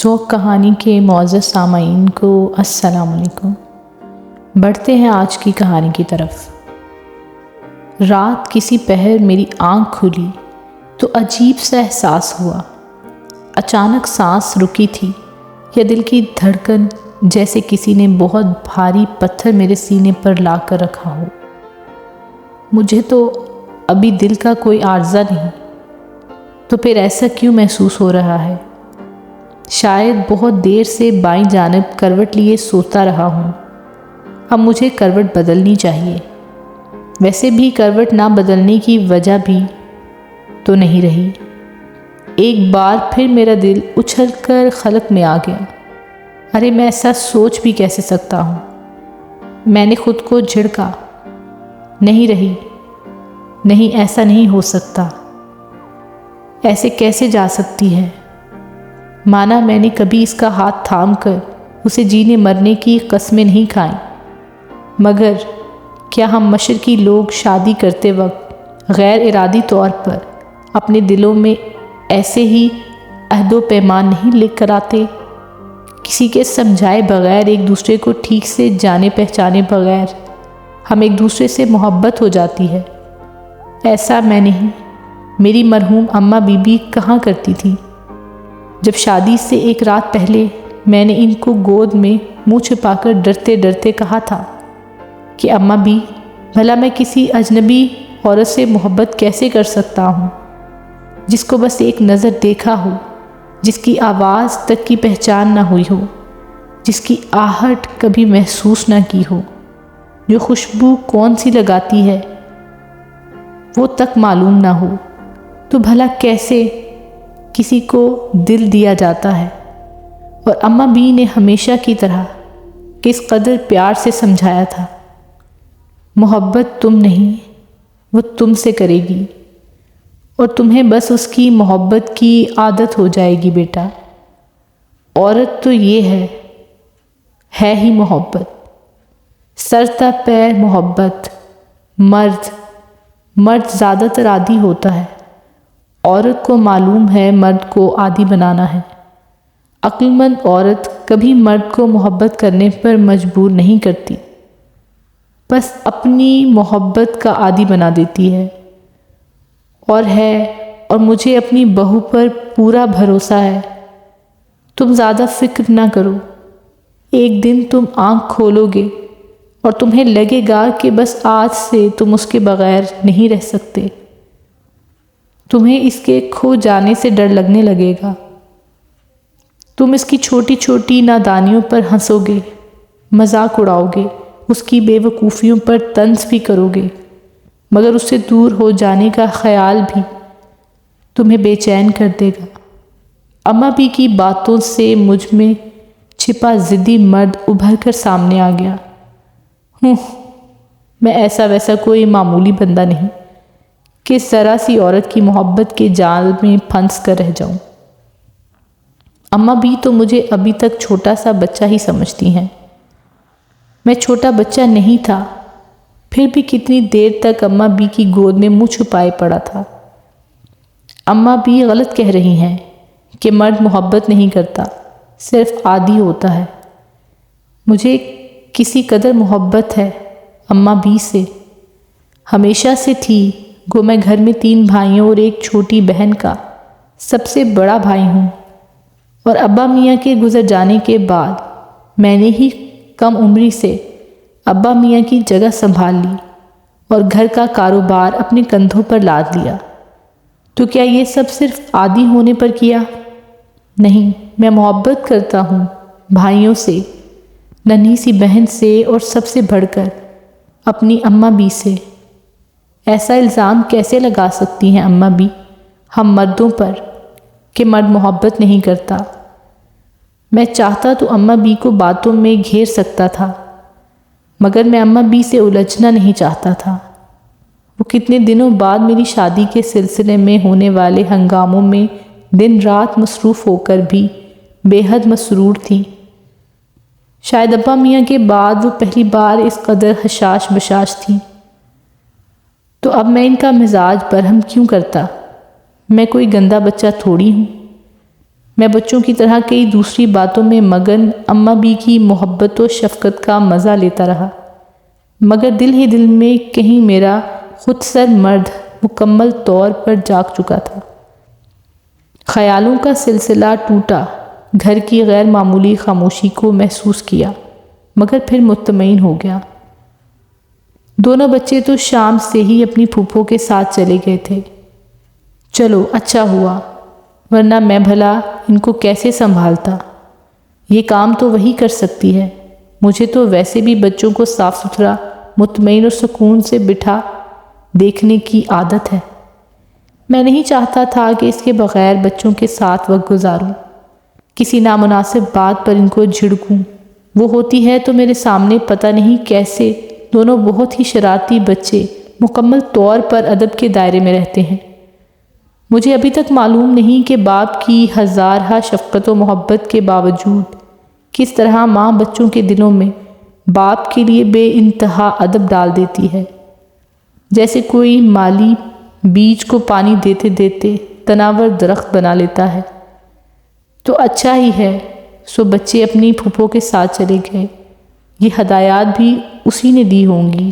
ذوق کہانی کے معزز سامعین کو السلام علیکم۔ بڑھتے ہیں آج کی کہانی کی طرف۔ رات کسی پہر میری آنکھ کھلی تو عجیب سا احساس ہوا۔ اچانک سانس رکی تھی یا دل کی دھڑکن جیسے کسی نے بہت بھاری پتھر میرے سینے پر لا کر رکھا ہو۔ مجھے تو ابھی دل کا کوئی عارضہ نہیں، تو پھر ایسا کیوں محسوس ہو رہا ہے؟ شاید بہت دیر سے بائیں جانب کروٹ لیے سوتا رہا ہوں۔ اب مجھے کروٹ بدلنی چاہیے۔ ویسے بھی کروٹ نہ بدلنے کی وجہ بھی تو نہیں رہی۔ ایک بار پھر میرا دل اچھل کر خلق میں آ گیا۔ ارے میں ایسا سوچ بھی کیسے سکتا ہوں؟ میں نے خود کو جھڑکا۔ نہیں رہی، نہیں، ایسا نہیں ہو سکتا۔ ایسے کیسے جا سکتی ہے؟ مانا میں نے کبھی اس کا ہاتھ تھام کر اسے جینے مرنے کی قسمیں نہیں کھائیں، مگر کیا ہم مشرقی لوگ شادی کرتے وقت غیر ارادی طور پر اپنے دلوں میں ایسے ہی عہد و پیمان نہیں لکھ کر آتے؟ کسی کے سمجھائے بغیر، ایک دوسرے کو ٹھیک سے جانے پہچانے بغیر ہم ایک دوسرے سے محبت ہو جاتی ہے۔ ایسا میں نہیں، میری مرحوم اماں بی بی کہاں کرتی تھی۔ جب شادی سے ایک رات پہلے میں نے ان کو گود میں منہ چھپا کر ڈرتے ڈرتے کہا تھا کہ اماں بھی، بھلا میں کسی اجنبی عورت سے محبت کیسے کر سکتا ہوں، جس کو بس ایک نظر دیکھا ہو، جس کی آواز تک کی پہچان نہ ہوئی ہو، جس کی آہٹ کبھی محسوس نہ کی ہو، جو خوشبو کون سی لگاتی ہے وہ تک معلوم نہ ہو، تو بھلا کیسے کسی کو دل دیا جاتا ہے؟ اور اماں بی نے ہمیشہ کی طرح کس قدر پیار سے سمجھایا تھا، محبت تم نہیں، وہ تم سے کرے گی، اور تمہیں بس اس کی محبت کی عادت ہو جائے گی بیٹا۔ عورت تو یہ ہے ہی محبت، سر تا پیر محبت۔ مرد زیادہ تر عادی ہوتا ہے، عورت کو معلوم ہے مرد کو عادی بنانا ہے۔ عقل مند عورت کبھی مرد کو محبت کرنے پر مجبور نہیں کرتی، بس اپنی محبت کا عادی بنا دیتی ہے۔ اور مجھے اپنی بہو پر پورا بھروسہ ہے۔ تم زیادہ فکر نہ کرو، ایک دن تم آنکھ کھولو گے اور تمہیں لگے گا کہ بس آج سے تم اس کے بغیر نہیں رہ سکتے۔ تمہیں اس کے کھو جانے سے ڈر لگنے لگے گا۔ تم اس کی چھوٹی چھوٹی نادانیوں پر ہنسو گے، مذاق اڑاؤ گے، اس کی بے وقوفیوں پر طنز بھی کرو گے، مگر اس سے دور ہو جانے کا خیال بھی تمہیں بے چین کر دے گا۔ اماں بی کی باتوں سے مجھ میں چھپا ضدی مرد ابھر کر سامنے آ گیا۔ میں ایسا ویسا کوئی معمولی بندہ نہیں کہ ذرا سی عورت کی محبت کے جال میں پھنس کر رہ جاؤں۔ اماں بھی تو مجھے ابھی تک چھوٹا سا بچہ ہی سمجھتی ہیں۔ میں چھوٹا بچہ نہیں تھا، پھر بھی کتنی دیر تک اماں بی کی گود میں منہ چھپائے پڑا تھا۔ اماں بھی غلط کہہ رہی ہیں کہ مرد محبت نہیں کرتا، صرف عادی ہوتا ہے۔ مجھے کسی قدر محبت ہے اماں بی سے، ہمیشہ سے تھی، گو میں گھر میں 3 بھائیوں اور ایک چھوٹی بہن کا سب سے بڑا بھائی ہوں، اور ابا میاں کے گزر جانے کے بعد میں نے ہی کم عمری سے ابا میاں کی جگہ سنبھال لی اور گھر کا کاروبار اپنے کندھوں پر لاد لیا۔ تو کیا یہ سب صرف عادی ہونے پر کیا؟ نہیں، میں محبت کرتا ہوں بھائیوں سے، ننھی سی بہن سے، اور سب سے بڑھ کر اپنی اماں بی سے۔ ایسا الزام کیسے لگا سکتی ہیں اماں بی ہم مردوں پر کہ مرد محبت نہیں کرتا؟ میں چاہتا تو اماں بی کو باتوں میں گھیر سکتا تھا، مگر میں اماں بی سے الجھنا نہیں چاہتا تھا۔ وہ کتنے دنوں بعد میری شادی کے سلسلے میں ہونے والے ہنگاموں میں دن رات مصروف ہو کر بھی بے حد مسرور تھی۔ شاید ابا میاں کے بعد وہ پہلی بار اس قدر حشاش بشاش تھی۔ تو اب میں ان کا مزاج برہم کیوں کرتا؟ میں کوئی گندا بچہ تھوڑی ہوں۔ میں بچوں کی طرح کئی دوسری باتوں میں مگن اماں بی کی محبت و شفقت کا مزہ لیتا رہا، مگر دل ہی دل میں کہیں میرا خود سر مرد مکمل طور پر جاگ چکا تھا۔ خیالوں کا سلسلہ ٹوٹا، گھر کی غیر معمولی خاموشی کو محسوس کیا، مگر پھر مطمئن ہو گیا۔ دونوں بچے تو شام سے ہی اپنی پھوپھو کے ساتھ چلے گئے تھے۔ چلو اچھا ہوا، ورنہ میں بھلا ان کو کیسے سنبھالتا؟ یہ کام تو وہی کر سکتی ہے۔ مجھے تو ویسے بھی بچوں کو صاف ستھرا، مطمئن اور سکون سے بٹھا دیکھنے کی عادت ہے۔ میں نہیں چاہتا تھا کہ اس کے بغیر بچوں کے ساتھ وقت گزاروں، کسی نامناسب بات پر ان کو جھڑکوں۔ وہ ہوتی ہے تو میرے سامنے پتہ نہیں کیسے دونوں بہت ہی شرارتی بچے مکمل طور پر ادب کے دائرے میں رہتے ہیں۔ مجھے ابھی تک معلوم نہیں کہ باپ کی ہزارہ شفقت و محبت کے باوجود کس طرح ماں بچوں کے دلوں میں باپ کے لیے بے انتہا ادب ڈال دیتی ہے، جیسے کوئی مالی بیج کو پانی دیتے دیتے تناور درخت بنا لیتا ہے۔ تو اچھا ہی ہے، سو بچے اپنی پھوپھو کے ساتھ چلے گئے۔ یہ ہدایات بھی اسی نے دی ہوں گی،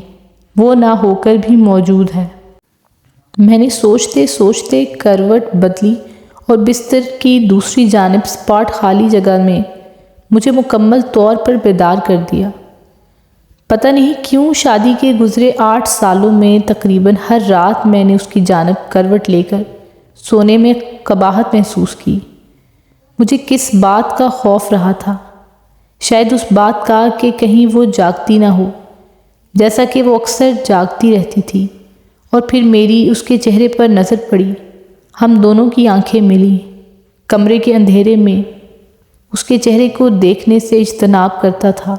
وہ نہ ہو کر بھی موجود ہے۔ میں نے سوچتے سوچتے کروٹ بدلی اور بستر کی دوسری جانب سپاٹ خالی جگہ میں مجھے مکمل طور پر بیدار کر دیا۔ پتہ نہیں کیوں شادی کے گزرے 8 سالوں میں تقریباً ہر رات میں نے اس کی جانب کروٹ لے کر سونے میں قباحت محسوس کی۔ مجھے کس بات کا خوف رہا تھا؟ شاید اس بات کا کہ کہیں وہ جاگتی نہ ہو، جیسا کہ وہ اکثر جاگتی رہتی تھی۔ اور پھر میری اس کے چہرے پر نظر پڑی، ہم دونوں کی آنکھیں ملیں۔ کمرے کے اندھیرے میں اس کے چہرے کو دیکھنے سے اجتناب کرتا تھا،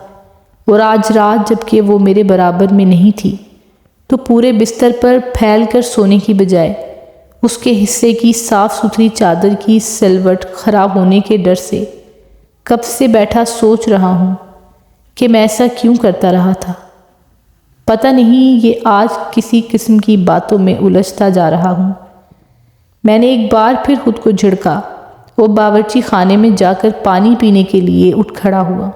اور آج رات جب کہ وہ میرے برابر میں نہیں تھی تو پورے بستر پر پھیل کر سونے کی بجائے اس کے حصے کی صاف ستھری چادر کی سلوٹ خراب ہونے کے ڈر سے کب سے بیٹھا سوچ رہا ہوں کہ میں ایسا کیوں کرتا رہا تھا۔ پتہ نہیں یہ آج کسی قسم کی باتوں میں الجھتا جا رہا ہوں۔ میں نے ایک بار پھر خود کو جھڑکا اور باورچی خانے میں جا کر پانی پینے کے لیے اٹھ کھڑا ہوا۔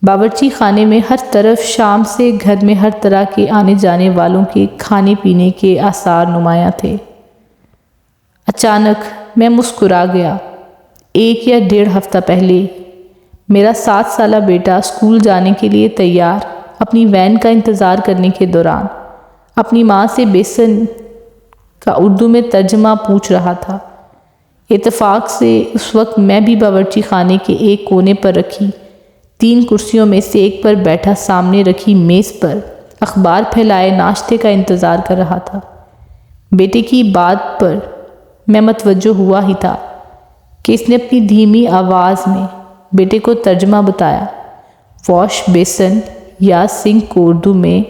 باورچی خانے میں ہر طرف شام سے گھر میں ہر طرح کے آنے جانے والوں کے کھانے پینے کے آثار نمایاں تھے۔ اچانک میں مسکرا گیا۔ 1 یا 1.5 ہفتہ پہلے میرا 7 سالہ بیٹا اسکول جانے کے لیے تیار اپنی وین کا انتظار کرنے کے دوران اپنی ماں سے بیسن کا اردو میں ترجمہ پوچھ رہا تھا۔ اتفاق سے اس وقت میں بھی باورچی خانے کے ایک کونے پر رکھی 3 کرسیوں میں سے ایک پر بیٹھا سامنے رکھی میز پر اخبار پھیلائے ناشتے کا انتظار کر رہا تھا۔ بیٹے کی بات پر میں متوجہ ہوا ہی تھا کہ اس نے اپنی دھیمی آواز میں بیٹے کو ترجمہ بتایا۔ واش بیسن یا سنک کو اردو میں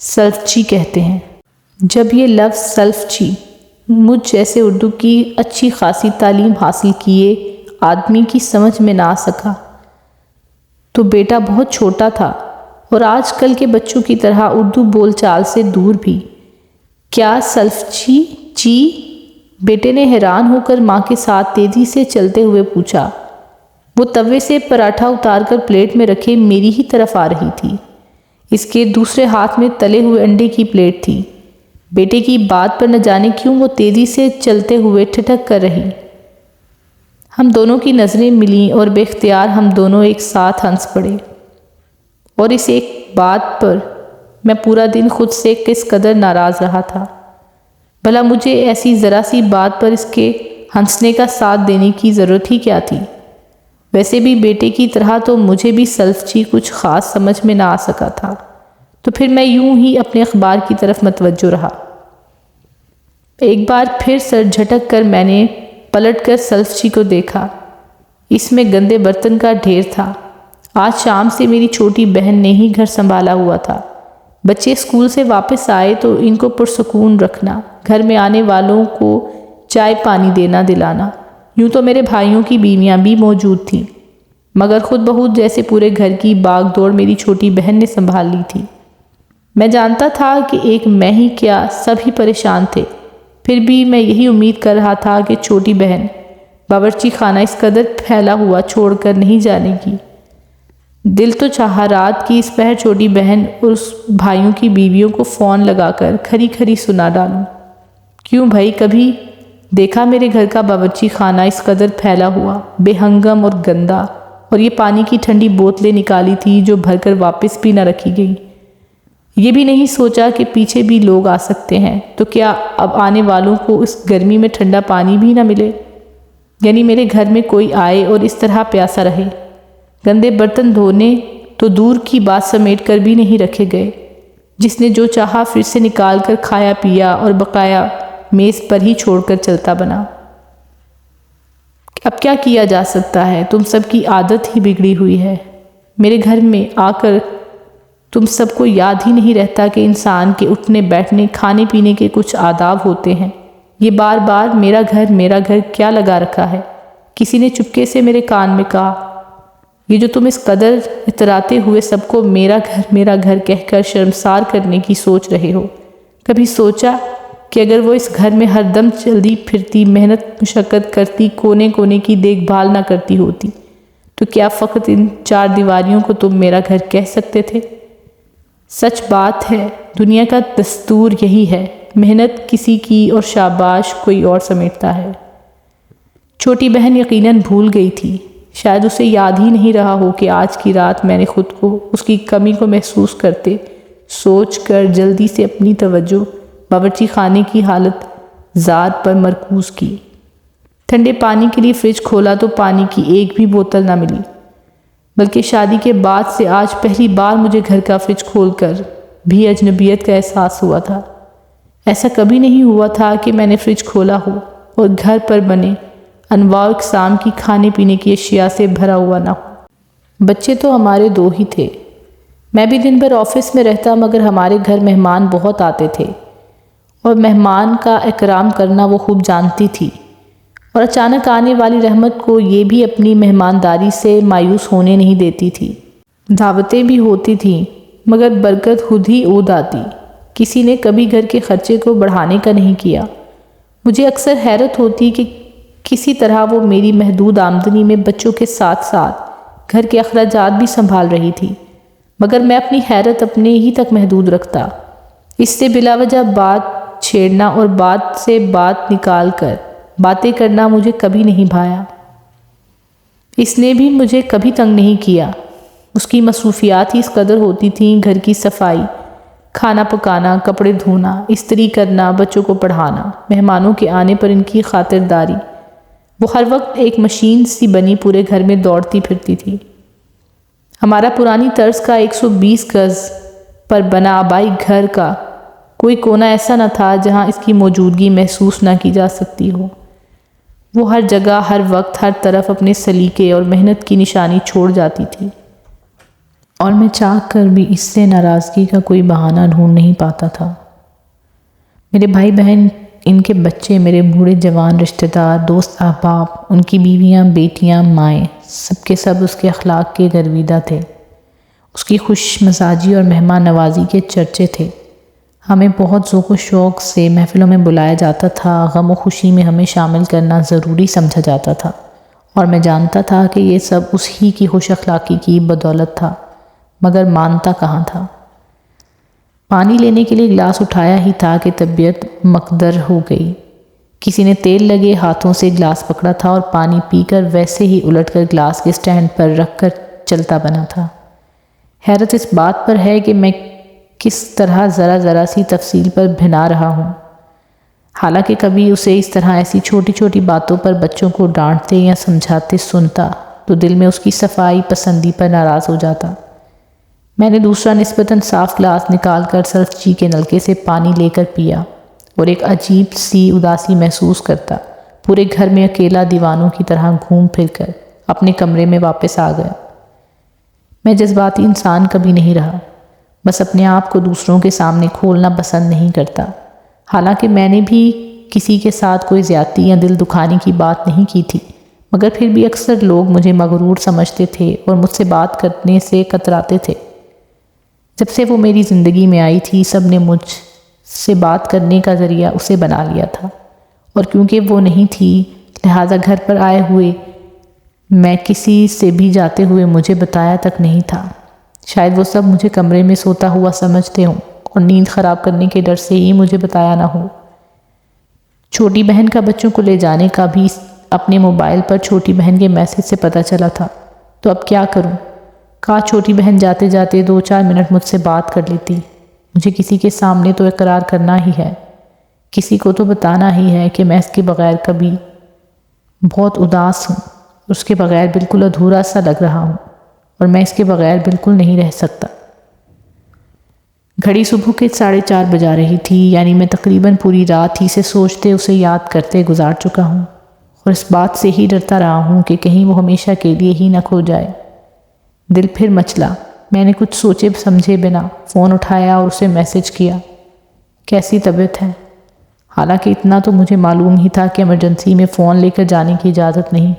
سلفچی کہتے ہیں۔ جب یہ لفظ سلفچی مجھ جیسے اردو کی اچھی خاصی تعلیم حاصل کیے آدمی کی سمجھ میں نہ آ سکا تو بیٹا بہت چھوٹا تھا اور آج کل کے بچوں کی طرح اردو بول چال سے دور بھی۔ کیا سلفچی چی؟ بیٹے نے حیران ہو کر ماں کے ساتھ تیزی سے چلتے ہوئے پوچھا۔ وہ توے سے پراٹھا اتار کر پلیٹ میں رکھے میری ہی طرف آ رہی تھی۔ اس کے دوسرے ہاتھ میں تلے ہوئے انڈے کی پلیٹ تھی۔ بیٹے کی بات پر نہ جانے کیوں وہ تیزی سے چلتے ہوئے ٹھٹک کر رہی۔ ہم دونوں کی نظریں ملیں اور بے اختیار ہم دونوں ایک ساتھ ہنس پڑے۔ اور اس ایک بات پر میں پورا دن خود سے کس قدر ناراض رہا تھا۔ بھلا مجھے ایسی ذرا سی بات پر اس کے ہنسنے کا ساتھ دینے کی ضرورت ہی کیا تھی؟ ویسے بھی بیٹے کی طرح تو مجھے بھی سلفچی کچھ خاص سمجھ میں نہ آ سکا تھا، تو پھر میں یوں ہی اپنے اخبار کی طرف متوجہ رہا۔ ایک بار پھر سر جھٹک کر میں نے پلٹ کر سلفچی کو دیکھا۔ اس میں گندے برتن کا ڈھیر تھا۔ آج شام سے میری چھوٹی بہن نے ہی گھر سنبھالا ہوا تھا۔ بچے اسکول سے واپس آئے تو ان کو پرسکون رکھنا، گھر میں آنے والوں کو چائے پانی دینا دلانا۔ یوں تو میرے بھائیوں کی بیویاں بھی موجود تھیں، مگر خود بہت جیسے پورے گھر کی باغ دوڑ میری چھوٹی بہن نے سنبھال لی تھی۔ میں جانتا تھا کہ ایک میں ہی کیا سب ہی پریشان تھے، پھر بھی میں یہی امید کر رہا تھا کہ چھوٹی بہن باورچی خانہ اس قدر پھیلا ہوا چھوڑ کر نہیں جانے کی۔ دل تو چاہا رات کی اس پہر چھوٹی بہن اور اس بھائیوں کی بیویوں کو فون لگا کر کھری کھری سنا ڈالوں۔ کیوں بھائی، کبھی دیکھا میرے گھر کا باورچی خانہ اس قدر پھیلا ہوا، بے ہنگم اور گندا؟ اور یہ پانی کی ٹھنڈی بوتلیں نکالی تھی جو بھر کر واپس بھی نہ رکھی گئی۔ یہ بھی نہیں سوچا کہ پیچھے بھی لوگ آ سکتے ہیں، تو کیا اب آنے والوں کو اس گرمی میں ٹھنڈا پانی بھی نہ ملے؟ یعنی میرے گھر میں کوئی آئے اور اس طرح پیاسا رہے۔ گندے برتن دھونے تو دور کی بات سمیٹ کر بھی نہیں رکھے گئے۔ جس نے جو چاہا پھر سے نکال کر کھایا پیا اور بقایا میز پر ہی چھوڑ کر چلتا بنا۔ اب کیا کیا جا سکتا ہے؟ تم سب کی عادت ہی بگڑی ہوئی ہے۔ میرے گھر میں آ کر تم سب کو یاد ہی نہیں رہتا کہ انسان کے اٹھنے بیٹھنے کھانے پینے کے کچھ آداب ہوتے ہیں۔ یہ بار بار میرا گھر کیا لگا رکھا ہے؟ کسی نے چپکے سے میرے کان میں کہا، یہ جو تم اس قدر اتراتے ہوئے سب کو میرا گھر کہہ کر شرمسار کرنے کی سوچ رہے ہو، کبھی سوچا کہ اگر وہ اس گھر میں ہر دم چلتی پھرتی محنت مشقت کرتی کونے کونے کی دیکھ بھال نہ کرتی ہوتی تو کیا فقط ان 4 دیواریوں کو تم میرا گھر کہہ سکتے تھے؟ سچ بات ہے، دنیا کا دستور یہی ہے، محنت کسی کی اور شاباش کوئی اور سمیٹتا ہے۔ چھوٹی بہن یقیناً بھول گئی تھی، شاید اسے یاد ہی نہیں رہا ہو کہ آج کی رات میں نے خود کو اس کی کمی کو محسوس کرتے سوچ کر جلدی سے اپنی توجہ باورچی خانے کی حالت ذات پر مرکوز کی۔ ٹھنڈے پانی کے لیے فریج کھولا تو پانی کی ایک بھی بوتل نہ ملی، بلکہ شادی کے بعد سے آج پہلی بار مجھے گھر کا فریج کھول کر بھی اجنبیت کا احساس ہوا تھا۔ ایسا کبھی نہیں ہوا تھا کہ میں نے فریج کھولا ہو اور گھر پر بنے انواع اقسام کی کھانے پینے کی اشیاء سے بھرا ہوا نہ ہو۔ بچے تو ہمارے 2 ہی تھے، میں بھی دن بھر آفس میں رہتا، مگر ہمارے گھر مہمان بہت آتے تھے اور مہمان کا اکرام کرنا وہ خوب جانتی تھی، اور اچانک آنے والی رحمت کو یہ بھی اپنی مہمانداری سے مایوس ہونے نہیں دیتی تھی۔ دعوتیں بھی ہوتی تھیں مگر برکت خود ہی اود آتی، کسی نے کبھی گھر کے خرچے کو بڑھانے کا نہیں کیا۔ مجھے اکثر حیرت ہوتی کہ کسی طرح وہ میری محدود آمدنی میں بچوں کے ساتھ ساتھ گھر کے اخراجات بھی سنبھال رہی تھی، مگر میں اپنی حیرت اپنے ہی تک محدود رکھتا۔ اس سے بلا وجہ بات چھیڑنا اور بات سے بات نکال کر باتیں کرنا مجھے کبھی نہیں بھایا۔ اس نے بھی مجھے کبھی تنگ نہیں کیا۔ اس کی مصروفیات ہی اس قدر ہوتی تھیں، گھر کی صفائی، کھانا پکانا، کپڑے دھونا، استری کرنا، بچوں کو پڑھانا، مہمانوں کے آنے پر ان کی خاطرداری۔ وہ ہر وقت ایک مشین سی بنی پورے گھر میں دوڑتی پھرتی تھی۔ ہمارا پرانی طرز کا 120 گز پر بنا آبائی گھر کا کوئی کونا ایسا نہ تھا جہاں اس کی موجودگی محسوس نہ کی جا سکتی ہو۔ وہ ہر جگہ، ہر وقت، ہر طرف اپنے سلیقے اور محنت کی نشانی چھوڑ جاتی تھی، اور میں چاہ کر بھی اس سے ناراضگی کا کوئی بہانہ ڈھونڈ نہیں پاتا تھا۔ میرے بھائی بہن، ان کے بچے، میرے بوڑھے جوان رشتہ دار، دوست احباب، ان کی بیویاں، بیٹیاں، مائیں، سب کے سب اس کے اخلاق کے گرویدہ تھے۔ اس کی خوش مزاجی اور مہمان نوازی کے چرچے تھے۔ ہمیں بہت ذوق و شوق سے محفلوں میں بلایا جاتا تھا، غم و خوشی میں ہمیں شامل کرنا ضروری سمجھا جاتا تھا، اور میں جانتا تھا کہ یہ سب اس ہی کی خوش اخلاقی کی بدولت تھا، مگر مانتا کہاں تھا۔ پانی لینے کے لیے گلاس اٹھایا ہی تھا کہ طبیعت مکدر ہو گئی۔ کسی نے تیل لگے ہاتھوں سے گلاس پکڑا تھا اور پانی پی کر ویسے ہی الٹ کر گلاس کے سٹینڈ پر رکھ کر چلتا بنا تھا۔ حیرت اس بات پر ہے کہ میں کس طرح ذرا سی تفصیل پر بھنا رہا ہوں، حالانکہ کبھی اسے اس طرح ایسی چھوٹی چھوٹی باتوں پر بچوں کو ڈانٹتے یا سمجھاتے سنتا تو دل میں اس کی صفائی پسندی پر ناراض ہو جاتا۔ میں نے دوسرا نسبتاً صاف گلاس نکال کر سرفچی کے نلکے سے پانی لے کر پیا اور ایک عجیب سی اداسی محسوس کرتا پورے گھر میں اکیلا دیوانوں کی طرح گھوم پھر کر اپنے کمرے میں واپس آ گیا۔ میں جذباتی انسان کبھی نہیں رہا، بس اپنے آپ کو دوسروں کے سامنے کھولنا پسند نہیں کرتا۔ حالانکہ میں نے بھی کسی کے ساتھ کوئی زیادتی یا دل دکھانے کی بات نہیں کی تھی، مگر پھر بھی اکثر لوگ مجھے مغرور سمجھتے تھے اور مجھ سے بات کرنے سے کتراتے تھے۔ جب سے وہ میری زندگی میں آئی تھی، سب نے مجھ سے بات کرنے کا ذریعہ اسے بنا لیا تھا، اور کیونکہ وہ نہیں تھی لہٰذا گھر پر آئے ہوئے میں کسی سے بھی جاتے ہوئے مجھے بتایا تک نہیں تھا۔ شاید وہ سب مجھے کمرے میں سوتا ہوا سمجھتے ہوں اور نیند خراب کرنے کے ڈر سے ہی مجھے بتایا نہ ہو۔ چھوٹی بہن کا بچوں کو لے جانے کا بھی اپنے موبائل پر چھوٹی بہن کے میسج سے پتہ چلا تھا، تو اب کیا کروں؟ کاش چھوٹی بہن جاتے جاتے 2-4 منٹ مجھ سے بات کر لیتی۔ مجھے کسی کے سامنے تو اقرار کرنا ہی ہے، کسی کو تو بتانا ہی ہے کہ میں اس کے بغیر کبھی بہت اداس ہوں، اس کے بغیر بالکل ادھورا سا لگ رہا ہوں، اور میں اس کے بغیر بالکل نہیں رہ سکتا۔ گھڑی صبح کے 4:30 بجا رہی تھی، یعنی میں تقریباً پوری رات ہی سے سوچتے اسے یاد کرتے گزار چکا ہوں، اور اس بات سے ہی ڈرتا رہا ہوں کہ کہیں وہ ہمیشہ کے لیے ہی نہ کھو جائے۔ دل پھر مچلا۔ میں نے کچھ سوچے سمجھے بنا فون اٹھایا اور اسے میسج کیا، کیسی طبیعت ہے؟ حالانکہ اتنا تو مجھے معلوم ہی تھا کہ ایمرجنسی میں فون لے کر جانے کی اجازت نہیں،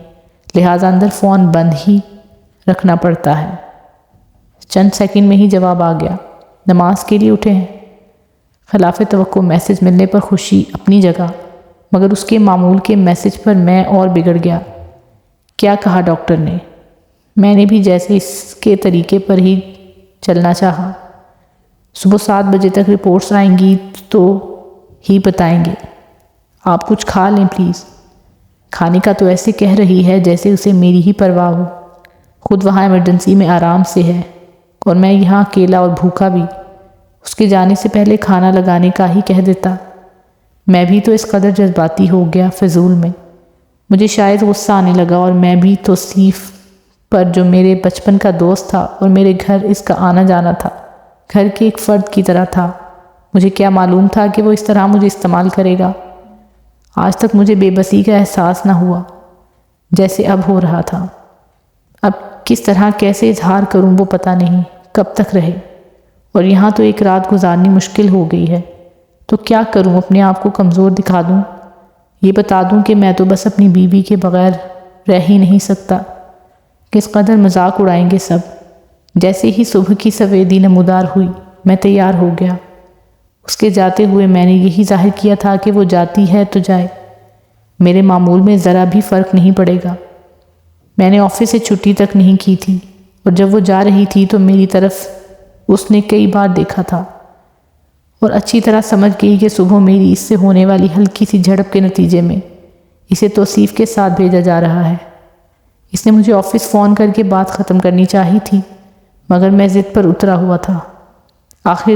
لہٰذا اندر فون بند ہی رکھنا پڑتا ہے۔ چند سیکنڈ میں ہی جواب آ گیا، نماز کے لیے اٹھے ہیں۔ خلاف توقع میسج ملنے پر خوشی اپنی جگہ، مگر اس کے معمول کے میسج پر میں اور بگڑ گیا۔ کیا کہا ڈاکٹر نے؟ میں نے بھی جیسے اس کے طریقے پر ہی چلنا چاہا۔ صبح 7 بجے تک رپورٹس آئیں گی تو ہی بتائیں گے۔ آپ کچھ کھا لیں پلیز۔ کھانے کا تو ایسے کہہ رہی ہے جیسے اسے میری ہی پرواہ ہو۔ خود وہاں ایمرجنسی میں آرام سے ہے اور میں یہاں اکیلا اور بھوکا بھی۔ اس کے جانے سے پہلے کھانا لگانے کا ہی کہہ دیتا۔ میں بھی تو اس قدر جذباتی ہو گیا فضول میں۔ مجھے شاید غصہ آنے لگا اور میں بھی توصیف پر جو میرے بچپن کا دوست تھا اور میرے گھر اس کا آنا جانا تھا، گھر کے ایک فرد کی طرح تھا۔ مجھے کیا معلوم تھا کہ وہ اس طرح مجھے استعمال کرے گا۔ آج تک مجھے بے بسی کا احساس نہ ہوا جیسے اب ہو رہا تھا۔ اب کس طرح کیسے اظہار کروں وہ پتہ نہیں، کب تک رہے، اور یہاں تو ایک رات گزارنی مشکل ہو گئی ہے۔ تو کیا کروں؟ اپنے آپ کو کمزور دکھا دوں؟ یہ بتا دوں کہ میں تو بس اپنی بیوی کے بغیر رہ ہی نہیں سکتا؟ کس قدر مذاق اڑائیں گے سب۔ جیسے ہی صبح کی سویدی نمودار ہوئی میں تیار ہو گیا۔ اس کے جاتے ہوئے میں نے یہی ظاہر کیا تھا کہ وہ جاتی ہے تو جائے، میرے معمول میں ذرا بھی فرق نہیں پڑے گا۔ میں نے آفس سے چھٹی تک نہیں کی تھی، اور جب وہ جا رہی تھی تو میری طرف اس نے کئی بار دیکھا تھا اور اچھی طرح سمجھ گئی کہ صبح میری اس سے ہونے والی ہلکی سی جھڑپ کے نتیجے میں اسے توصیف کے ساتھ بھیجا جا رہا ہے۔ اس نے مجھے آفس فون کر کے بات ختم کرنی چاہی تھی، مگر میں ضد پر اترا ہوا تھا۔ آخر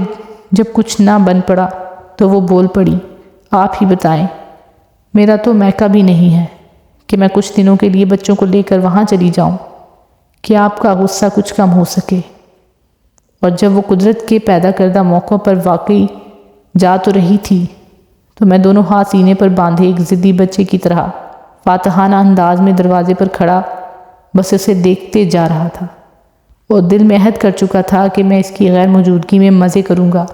جب کچھ نہ بن پڑا تو وہ بول پڑی، آپ ہی بتائیں، میرا تو میکا بھی نہیں ہے کہ میں کچھ دنوں کے لیے بچوں کو لے کر وہاں چلی جاؤں کہ آپ کا غصہ کچھ کم ہو سکے۔ اور جب وہ قدرت کے پیدا کردہ موقع پر واقعی جا تو رہی تھی تو میں دونوں ہاتھ سینے پر باندھے ایک ضدی بچے کی طرح فاتحانہ انداز میں دروازے پر کھڑا بس اسے دیکھتے جا رہا تھا، اور دل میں عہد کر چکا تھا کہ میں اس کی غیر موجودگی میں مزے کروں گا۔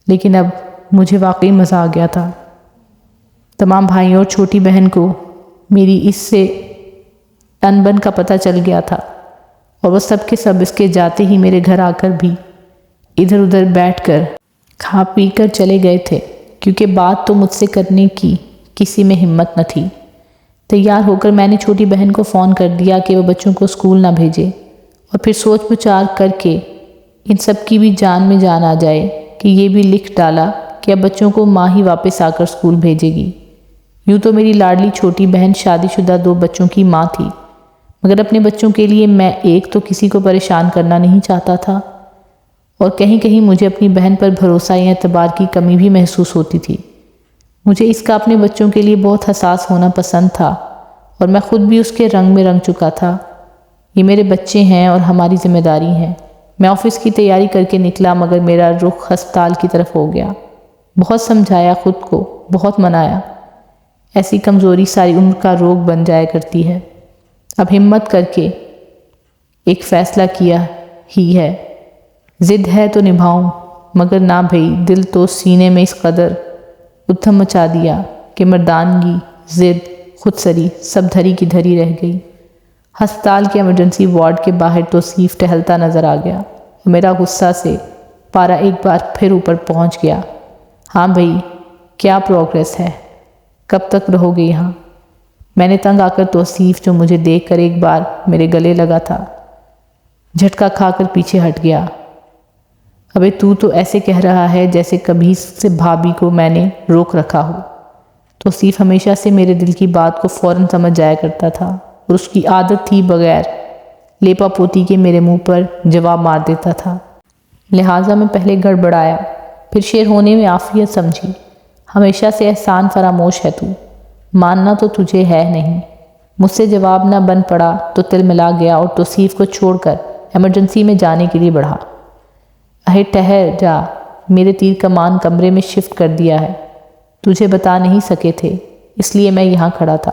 لیکن اب مجھے واقعی مزہ آ گیا تھا۔ تمام بھائیوں اور چھوٹی بہن کو میری اس سے انبن کا پتہ چل گیا تھا، اور وہ سب کے سب اس کے جاتے ہی میرے گھر آ کر بھی ادھر ادھر بیٹھ کر کھا پی کر چلے گئے تھے، کیونکہ بات تو مجھ سے کرنے کی کسی میں ہمت نہ تھی۔ تیار ہو کر میں نے چھوٹی بہن کو فون کر دیا کہ وہ بچوں کو اسکول نہ بھیجے، اور پھر سوچ بچار کر کے ان سب کی بھی جان میں جان آ جائے کہ یہ بھی لکھ ڈالا کہ اب بچوں کو ماں ہی واپس آ کر اسکول بھیجے گی۔ یوں تو میری لاڈلی چھوٹی بہن شادی شدہ 2 بچوں کی ماں تھی، مگر اپنے بچوں کے لیے میں ایک تو کسی کو پریشان کرنا نہیں چاہتا تھا، اور کہیں کہیں مجھے اپنی بہن پر بھروسہ یا اعتبار کی کمی بھی محسوس ہوتی تھی۔ مجھے اس کا اپنے بچوں کے لیے بہت حساس ہونا پسند تھا، اور میں خود بھی اس کے رنگ میں رنگ چکا تھا۔ یہ میرے بچے ہیں اور ہماری ذمہ داری ہیں۔ میں آفس کی تیاری کر کے نکلا، مگر میرا رخ ہسپتال کی طرف ہو گیا۔ بہت سمجھایا خود کو، بہت منایا۔ ایسی کمزوری ساری عمر کا روگ بن جایا کرتی ہے۔ اب ہمت کر کے ایک فیصلہ کیا ہی ہے، ضد ہے تو نبھاؤں، مگر نہ بھئی، دل تو سینے میں اس قدر ادھم مچا دیا کہ مردانگی، ضد، خود سری سب دھری کی دھری رہ گئی۔ ہسپتال کے ایمرجنسی وارڈ کے باہر توصیف ٹہلتا نظر آ گیا، اور میرا غصہ سے پارا ایک بار پھر اوپر پہنچ گیا۔ ہاں بھئی، کیا پروگریس ہے؟ کب تک رہو گے یہاں؟ میں نے تنگ آ کر توصیف جو مجھے دیکھ کر ایک بار میرے گلے لگا تھا جھٹکا کھا کر پیچھے ہٹ گیا۔ ابے تو ایسے کہہ رہا ہے جیسے کبھی سے بھابھی کو میں نے روک رکھا ہو۔ توصیف ہمیشہ سے میرے دل کی بات کو فوراً سمجھ جایا کرتا تھا اور اس کی عادت تھی بغیر لیپا پوتی کے میرے منہ پر جواب مار دیتا تھا، لہٰذا میں پہلے گڑبڑایا پھر شیر ہونے میں عافیت سمجھی۔ ہمیشہ سے احسان فراموش ہے تو، ماننا تو تجھے ہے نہیں۔ مجھ سے جواب نہ بن پڑا تو تل ملا گیا اور توصیف کو چھوڑ کر ایمرجنسی میں جانے کے لیے بڑھا۔ اہے ٹھہر جا، میرے تیر کمان کمرے میں شفٹ کر دیا ہے، تجھے بتا نہیں سکے تھے اس لیے میں یہاں کھڑا تھا۔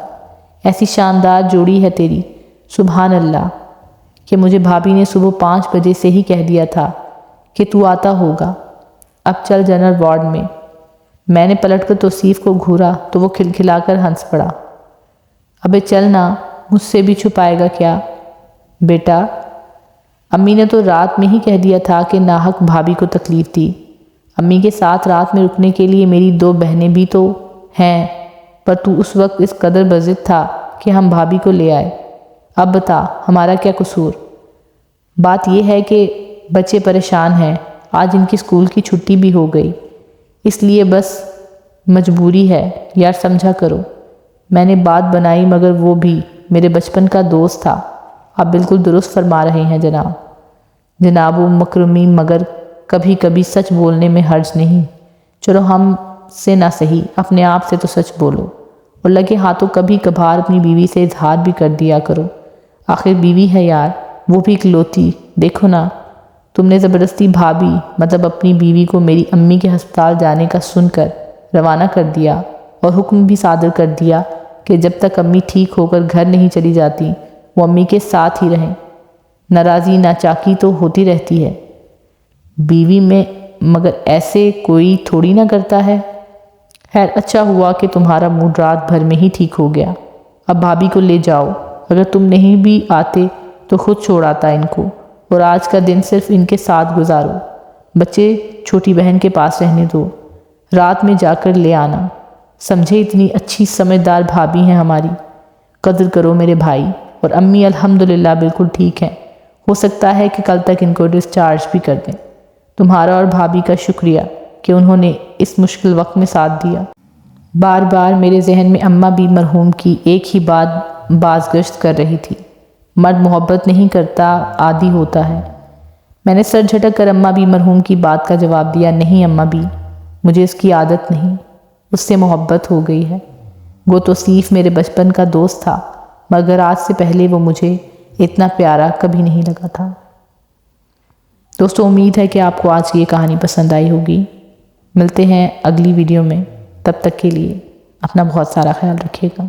ایسی شاندار جوڑی ہے تیری، سبحان اللہ، کہ مجھے بھابھی نے صبح 5 بجے سے ہی کہہ دیا تھا کہ تو آتا ہوگا، اب چل جنرل وارڈ میں۔ میں نے پلٹ کر توصیف کو گھورا تو وہ کھلکھلا کر ہنس پڑا۔ ابے چلنا، مجھ سے بھی چھپائے گا کیا؟ بیٹا، امی نے تو رات میں ہی کہہ دیا تھا کہ ناحق بھابھی کو تکلیف دی۔ امی کے ساتھ رات میں رکنے کے لیے میری 2 بہنیں بھی تو ہیں، پر تو اس وقت اس قدر بضد تھا کہ ہم بھابھی کو لے آئے۔ اب بتا ہمارا کیا قصور؟ بات یہ ہے کہ بچے پریشان ہیں، آج ان کی اسکول کی چھٹی بھی ہو گئی، اس لیے بس مجبوری ہے یار، سمجھا کرو۔ میں نے بات بنائی مگر وہ بھی میرے بچپن کا دوست تھا۔ آپ بالکل درست فرما رہے ہیں جناب و مکرمی، مگر کبھی کبھی سچ بولنے میں حرج نہیں۔ چلو ہم سے نہ صحیح، اپنے آپ سے تو سچ بولو، اور لگے ہاتھوں کبھی کبھار اپنی بیوی سے اظہار بھی کر دیا کرو۔ آخر بیوی ہے یار، وہ بھی اکلوتی۔ دیکھو نا، تم نے زبردستی بھابھی مطلب اپنی بیوی کو میری امی کے ہسپتال جانے کا سن کر روانہ کر دیا اور حکم بھی صادر کر دیا کہ جب تک امی ٹھیک ہو کر گھر نہیں چلی جاتی وہ امی کے ساتھ ہی رہیں۔ ناراضی ناچاکی تو ہوتی رہتی ہے بیوی میں، مگر ایسے کوئی تھوڑی نہ کرتا ہے۔ خیر اچھا ہوا کہ تمہارا موڈ رات بھر میں ہی ٹھیک ہو گیا۔ اب بھابھی کو لے جاؤ، اگر تم نہیں بھی آتے تو خود چھوڑ آتا ان کو، اور آج کا دن صرف ان کے ساتھ گزارو۔ بچے چھوٹی بہن کے پاس رہنے دو، رات میں جا کر لے آنا۔ سمجھے، اتنی اچھی سمجھدار بھابھی ہیں ہماری، قدر کرو میرے بھائی۔ اور امی الحمدللہ بالکل ٹھیک ہیں، ہو سکتا ہے کہ کل تک ان کو ڈسچارج بھی کر دیں۔ تمہارا اور بھابھی کا شکریہ کہ انہوں نے اس مشکل وقت میں ساتھ دیا۔ بار بار میرے ذہن میں اماں بھی مرحوم کی ایک ہی بات بازگشت کر رہی تھی، مرد محبت نہیں کرتا، عادی ہوتا ہے۔ میں نے سر جھٹک کر اماں بھی مرحوم کی بات کا جواب دیا، نہیں اماں بھی، مجھے اس کی عادت نہیں، اس سے محبت ہو گئی ہے۔ وہ توصیف میرے بچپن کا دوست تھا، مگر آج سے پہلے وہ مجھے اتنا پیارا کبھی نہیں لگا تھا۔ دوستو، امید ہے کہ آپ کو آج کی یہ کہانی پسند آئی ہوگی۔ ملتے ہیں اگلی ویڈیو میں، تب تک کے لیے اپنا بہت سارا خیال رکھیے گا۔